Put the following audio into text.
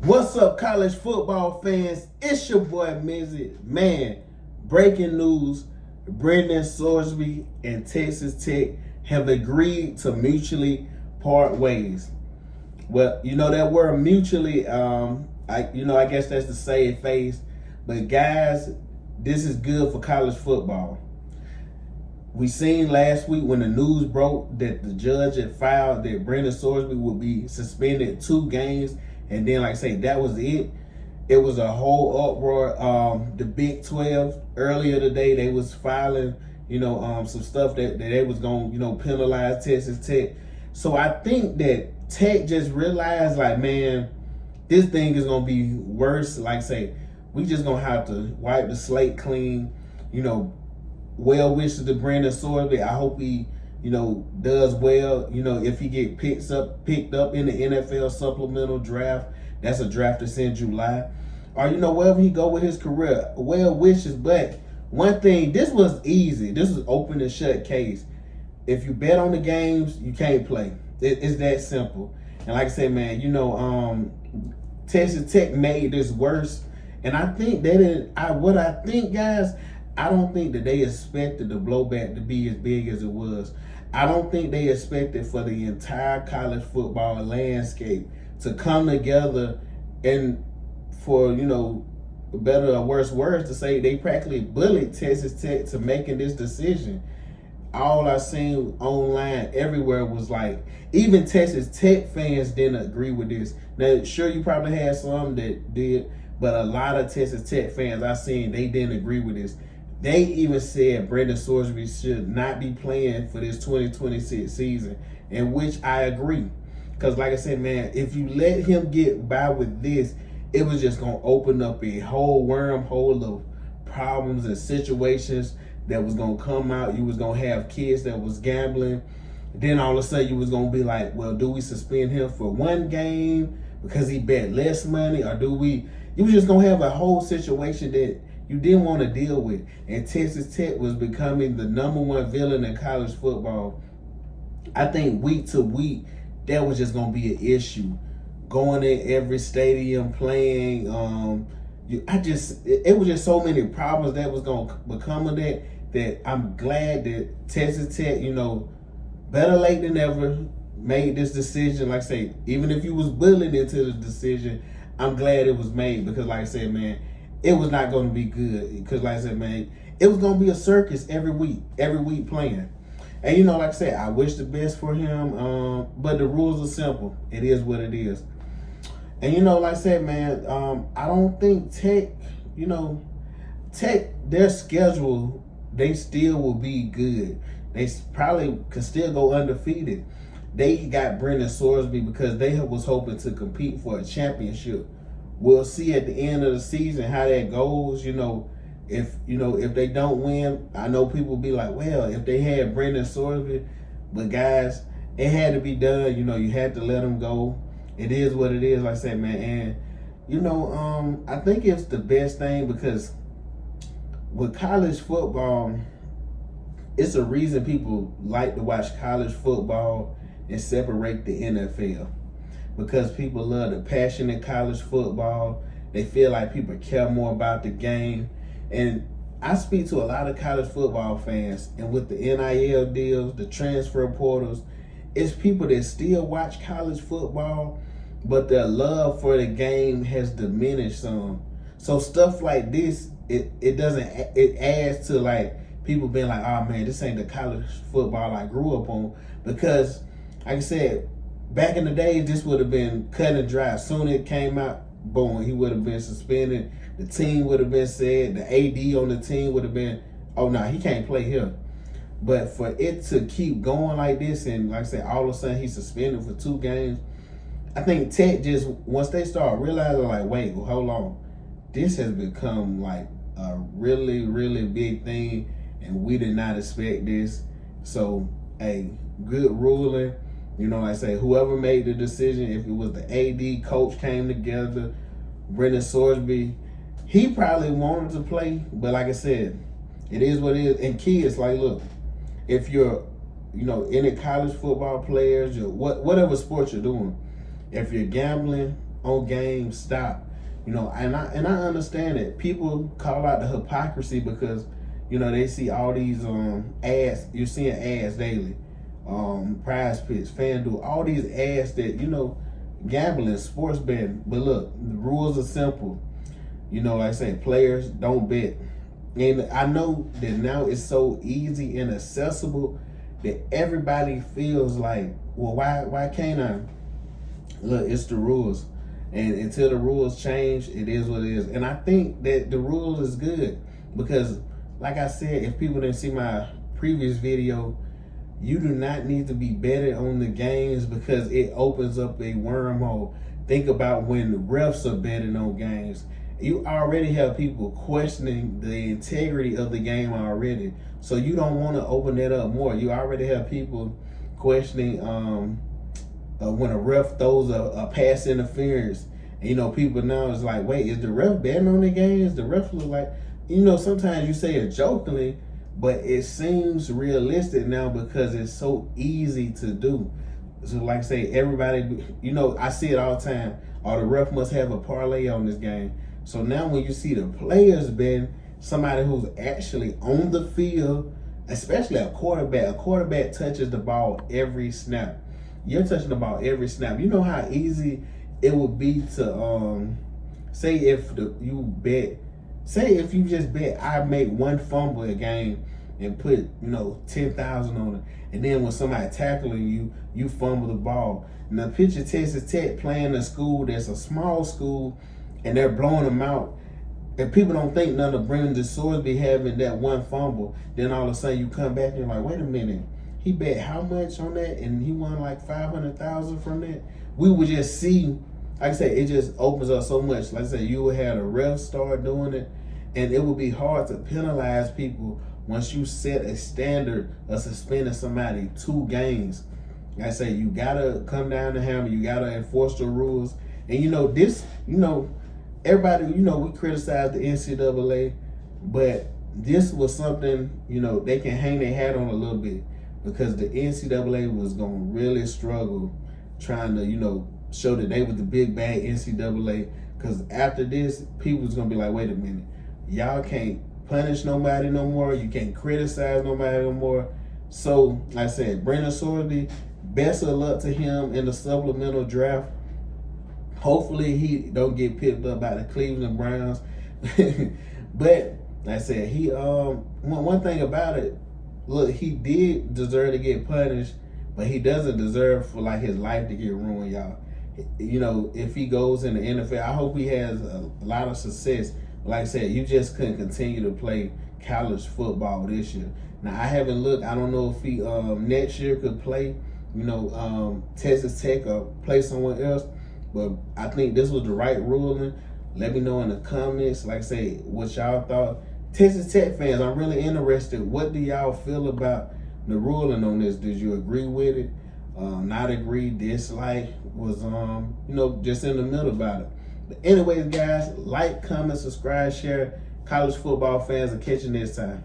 What's up, college football fans? It's your boy Mizzy. Man, breaking news. Brendan Sorsby and Texas Tech have agreed to mutually part ways. Well, you know that word mutually, I guess that's the save face. But guys, this is good for college football. We seen last week when the news broke that the judge had filed that Brendan Sorsby would be suspended 2 games, and then, like I say, that was it. It was a whole uproar. The Big 12 earlier today, they was filing, some stuff that they was going to, penalize Texas Tech. So I think that Tech just realized, like, man, this thing is going to be worse. Like, say, we just going to have to wipe the slate clean, well wishes to Brendan Sorsby. I hope he, does well. If he get picked up in the NFL supplemental draft, that's a draft that's in July. Or, wherever he go with his career, well wishes. But one thing, this was easy. This was open and shut case. If you bet on the games, you can't play. It's that simple. And like I said, man, Texas Tech made this worse. And I think guys, I don't think that they expected the blowback to be as big as it was. I don't think they expected for the entire college football landscape to come together and for, better or worse words to say, they practically bullied Texas Tech to making this decision. All I seen online everywhere was like, even Texas Tech fans didn't agree with this. Now, sure, you probably had some that did, but a lot of Texas Tech fans I seen, they didn't agree with this. They even said Brendan Sorsby should not be playing for this 2026 season, in which I agree. Because like I said, man, if you let him get by with this, it was just going to open up a whole wormhole of problems and situations that was going to come out. You was going to have kids that was gambling. Then all of a sudden you was going to be like, well, do we suspend him for 1 game because he bet less money? Or you was just going to have a whole situation that you didn't want to deal with. And Texas Tech was becoming the #1 villain in college football. I think week to week, that was just going to be an issue. Going in every stadium, playing. It was just so many problems that was going to become of that I'm glad that Texas Tech, better late than never, made this decision. Like I say, even if you was bullied into the decision, I'm glad it was made because, like I said, man, it was not going to be good. Because, like I said, man, it was going to be a circus every week playing. And, like I said, I wish the best for him. But the rules are simple. It is what it is. And, like I said, man, I don't think Tech, their schedule, they still will be good. They probably could still go undefeated. They got Brendan Sorsby because they was hoping to compete for a championship. We'll see at the end of the season how that goes. If they don't win, I know people will be like, well, if they had Brendan Sorsby, but guys, it had to be done. You had to let him go. It is what it is, like I said, man. And I think it's the best thing because with college football, it's a reason people like to watch college football and separate the NFL. Because people love the passion in college football. They feel like people care more about the game. And I speak to a lot of college football fans, and with the NIL deals, the transfer portals, it's people that still watch college football, but their love for the game has diminished some. So stuff like this, it adds to like people being like, oh man, this ain't the college football I grew up on. Because like I said, back in the days, this would have been cut and dry. As soon as it came out, boom, he would have been suspended. The team would have been said. The AD on the team would have been, oh, no, he can't play here. But for it to keep going like this, and like I said, all of a sudden he's suspended for 2 games, I think Tech just, once they start realizing, like, wait, well, hold on. This has become like a really, really big thing, and we did not expect this. So, a good ruling. Like I say, whoever made the decision, if it was the AD coach came together, Brendan Sorsby, he probably wanted to play, but like I said, it is what it is. And kids, like, look, if you're, any college football players, or whatever sport you're doing, if you're gambling, on game stop. You know, and I understand it. People call out the hypocrisy because, you know, they see all these ads. You're seeing ads daily. Prize Picks, FanDuel, all these ads that, you know, gambling, sports betting. But look, the rules are simple. You know, like I say, players don't bet. And I know that now it's so easy and accessible that everybody feels like, well, why can't I? Look, it's the rules. And until the rules change, it is what it is. And I think that the rules is good because, like I said, if people didn't see my previous video, you do not need to be betting on the games because it opens up a wormhole. Think about when the refs are betting on games. You already have people questioning the integrity of the game already. So you don't want to open that up more. You already have people questioning when a ref throws a pass interference. And, you know, people now is like, wait, is the ref betting on the games? The ref look like, you know, sometimes you say it jokingly, but it seems realistic now because it's so easy to do. So like I say, everybody, you know, I see it all the time. Oh, the ref must have a parlay on this game. So now when you see the players betting, somebody who's actually on the field, especially a quarterback touches the ball every snap. You're touching the ball every snap. You know how easy it would be to say if you just bet I make one fumble a game and put, you know, 10,000 on it, and then when somebody tackling you, you fumble the ball. Now picture Texas Tech playing a school that's a small school and they're blowing them out. And people don't think none of Brendan Sorsby having that one fumble. Then all of a sudden you come back and you're like, wait a minute, he bet how much on that and he won like 500,000 from that? We would just see, like I said, it just opens up so much. Like I said, you would have the refs start doing it, and it would be hard to penalize people once you set a standard of suspending somebody 2 games. Like I say, you gotta come down to hammer, you gotta enforce the rules. And you know, this, you know, everybody, you know, we criticize the NCAA, but this was something, you know, they can hang their hat on a little bit because the NCAA was gonna really struggle trying to, you know, show that they were the big bad NCAA. Because after this, people was gonna be like, wait a minute, y'all can't punish nobody no more. You can't criticize nobody no more. So, like I said, Brendan Sorsby, best of luck to him in the supplemental draft. Hopefully he don't get picked up by the Cleveland Browns. But like I said, he one thing about it, look, he did deserve to get punished, but he doesn't deserve for like his life to get ruined, y'all. You know, if he goes in the NFL, I hope he has a lot of success. Like I said, you just couldn't continue to play college football this year. Now, I haven't looked. I don't know if he next year could play, you know, Texas Tech or play somewhere else. But I think this was the right ruling. Let me know in the comments, like I say, what y'all thought. Texas Tech fans, I'm really interested. What do y'all feel about the ruling on this? Did you agree with it? Not agree, dislike? Was, you know, just in the middle about it. But anyways, guys, like, comment, subscribe, share. College football fans, will catch you next time.